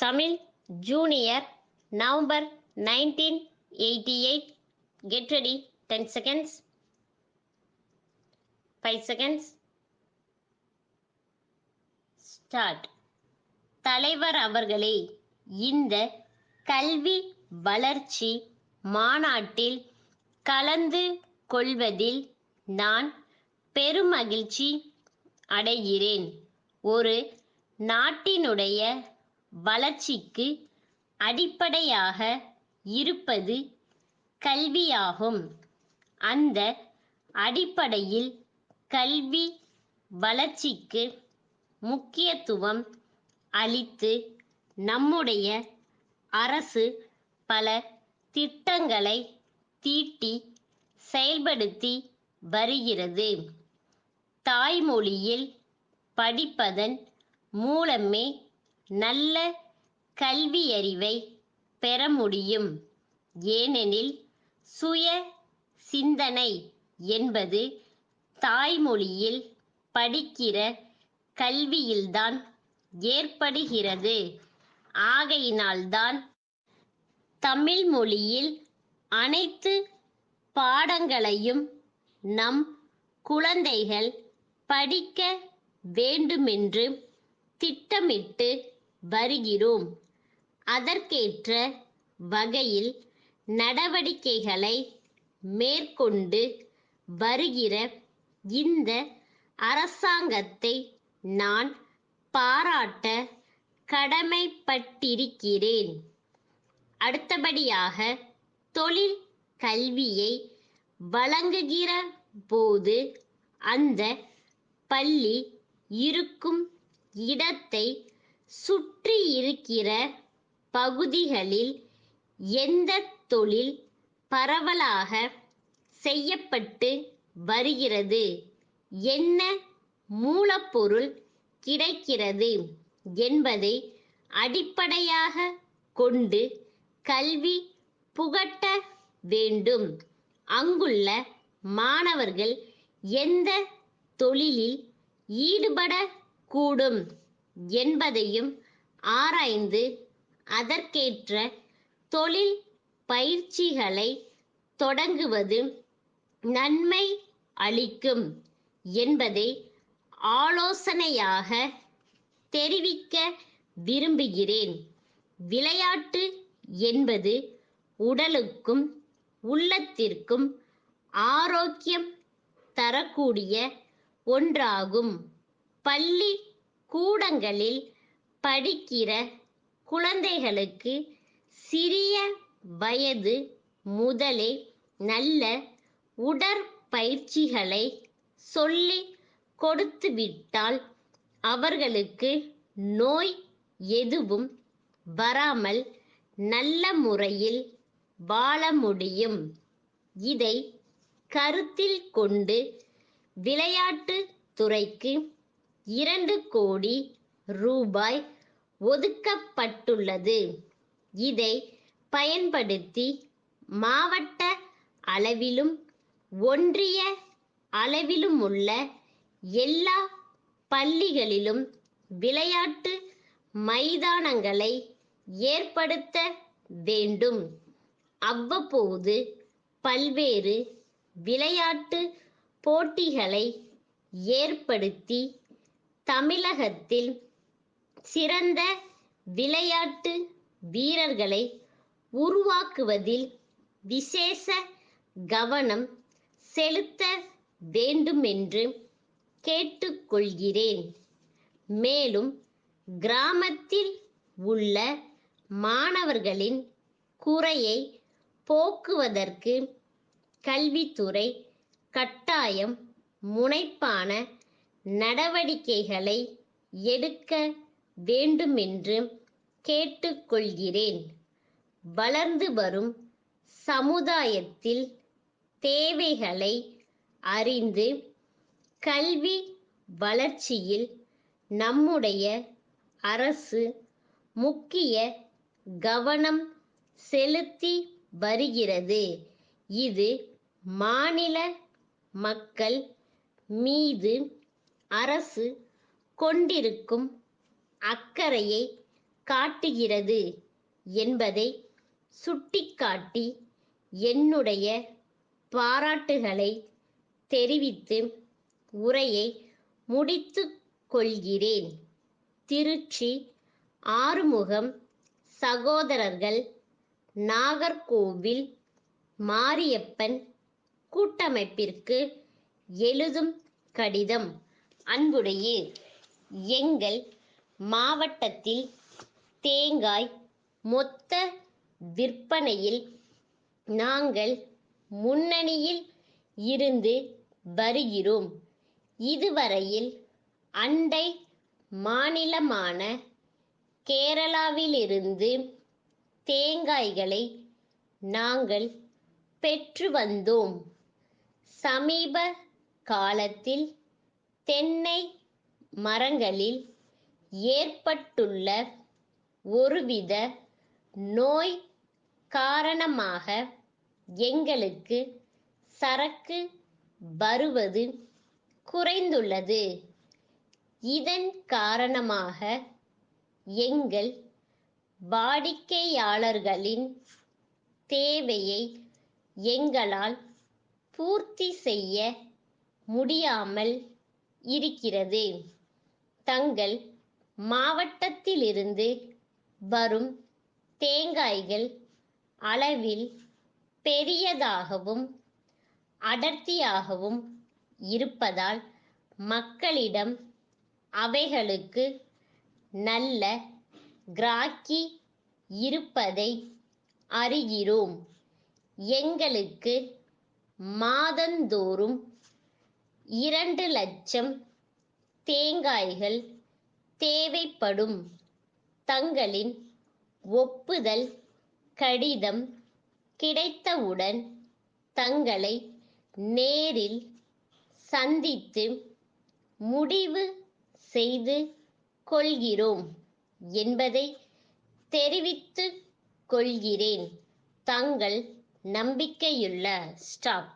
Tamil Junior November 1988. Get ready. 10 seconds. 5 seconds. Start. தலைவர் அவர்களே, இந்த கல்வி வளர்ச்சி மாநாட்டில் கலந்து கொள்வதில் நான் பெருமகிழ்ச்சி அடைகிறேன். ஒரு நாட்டினுடைய வளர்ச்சிக்கு அடிப்படையாக இருப்பது கல்வியாகும். அந்த அடிப்படையில் கல்வி வளர்ச்சிக்கு முக்கியத்துவம் அளித்து நம்முடைய அரசு பல திட்டங்களை தீட்டி செயல்படுத்தி வருகிறது. தாய்மொழியில் படிப்பதன் மூலமே நல்ல கல்வியறிவை பெற முடியும். ஏனெனில் சுய சிந்தனை என்பது தாய்மொழியில் படிக்கிற கல்வியில்தான் ஏற்படுகிறது. ஆகையினால்தான் தமிழ் மொழியில் அனைத்து பாடங்களையும் நம் குழந்தைகள் படிக்க வேண்டுமென்று திட்டமிட்டு வருகிறோம். அதற்கேற்ற வகையில் நடவடிக்கைகளை மேற்கொண்டு வருகிற இந்த அரசாங்கத்தை நான் பாராட்ட கடமைப்பட்டிருக்கிறேன். அடுத்தபடியாக தொழில் கல்வியை வழங்குகிற போது அந்த பள்ளி இருக்கும் இடத்தை சுற்றி இருக்கிற பகுதிகளில் எந்த தொழில் பரவலாக செய்யப்பட்டு வருகிறது, என்ன மூலப்பொருள் கிடைக்கிறது என்பதை அடிப்படையாக கொண்டு கல்வி புகட்ட வேண்டும். அங்குள்ள மாணவர்கள் எந்த தொழிலில் ஈடுபடக்கூடும் என்பதையும் ஆராய்ந்து அதற்கேற்ற தொழில் பயிற்சிகளை தொடங்குவது நன்மை அளிக்கும் என்பதை ஆலோசனையாக தெரிவிக்க விரும்புகிறேன். விளையாட்டு என்பது உடலுக்கும் உள்ளத்திற்கும் ஆரோக்கியம் தரக்கூடிய ஒன்றாகும். பள்ளி கூடங்களில் படிக்கிற குழந்தைகளுக்கு சிறிய வயது முதலே நல்ல உடற்பயிற்சிகளை சொல்லிக் கொடுத்துவிட்டால் அவர்களுக்கு நோய் எதுவும் வராமல் நல்ல முறையில் வாழ முடியும். இதை கருத்தில் கொண்டு விளையாட்டுத் துறைக்கு 2 கோடி ரூபாய் ஒதுக்கப்பட்டுள்ளது. இதை பயன்படுத்தி மாவட்ட அளவிலும் ஒன்றிய அளவிலுமுள்ள எல்லா பள்ளிகளிலும் விளையாட்டு மைதானங்களை ஏற்படுத்த வேண்டும். அவ்வப்போது பல்வேறு விளையாட்டு போட்டிகளை ஏற்படுத்தி தமிழகத்தில் சிறந்த விளையாட்டு வீரர்களை உருவாக்குவதில் விசேஷ கவனம் செலுத்த வேண்டுமென்று கேட்டுக்கொள்கிறேன். மேலும் கிராமத்தில் உள்ள மாணவர்களின் குறையை போக்குவதற்கு கல்வித்துறை கட்டாயம் முனைப்பான நடவடிக்கைகளை எடுக்க வேண்டுமென்று கேட்டுக்கொள்கிறேன். வளர்ந்து வரும் சமுதாயத்தில் தேவைகளை அறிந்து கல்வி வளர்ச்சியில் நம்முடைய அரசு முக்கிய கவனம் செலுத்தி வருகிறது. இது மாநில மக்கள் மீது அரசு கொண்டிருக்கும் அக்கறையை காட்டுகிறது என்பதை சுட்டிக்காட்டி என்னுடைய பாராட்டுகளை தெரிவித்து உரையை முடித்துக் கொள்கிறேன். திருச்சி ஆறுமுகம் சகோதரர்கள், நாகர்கோவில் மாரியப்பன் கூட்டமைப்பிற்கு எழுதும் கடிதம். அன்புடையீர், எங்கள் மாவட்டத்தில் தேங்காய் மொத்த விற்பனையில் நாங்கள் முன்னணியில் இருந்து வருகிறோம். இதுவரையில் அண்டை மாநிலமான கேரளாவிலிருந்து தேங்காய்களை நாங்கள் பெற்று வந்தோம். சமீப காலத்தில் தென்னை மரங்களில் ஏற்பட்டுள்ள ஒருவித நோய் காரணமாக எங்களுக்கு சரக்கு வருவது குறைந்துள்ளது. இதன் காரணமாக எங்கள் வாடிக்கையாளர்களின் தேவையை எங்களால் பூர்த்தி செய்ய முடியாமல் இருக்கிறது. தங்கள் மாவட்டத்திலிருந்து வரும் தேங்காய்கள் அளவில் பெரியதாகவும் அடர்த்தியாகவும் இருப்பதால் மக்களிடம் அவைகளுக்கு நல்ல கிராக்கி இருப்பதை அறிகிறோம். எங்களுக்கு மாதந்தோறும் 2 லட்சம் தேங்காய்கள் தேவைப்படும். தங்களின் ஒப்புதல் கடிதம் கிடைத்தவுடன் தங்களை நேரில் சந்தித்து முடிவு செய்து கொள்கிறோம் என்பதை தெரிவித்துக் கொள்கிறேன். தங்கள் நம்பிக்கையுள்ள ஸ்டாப்.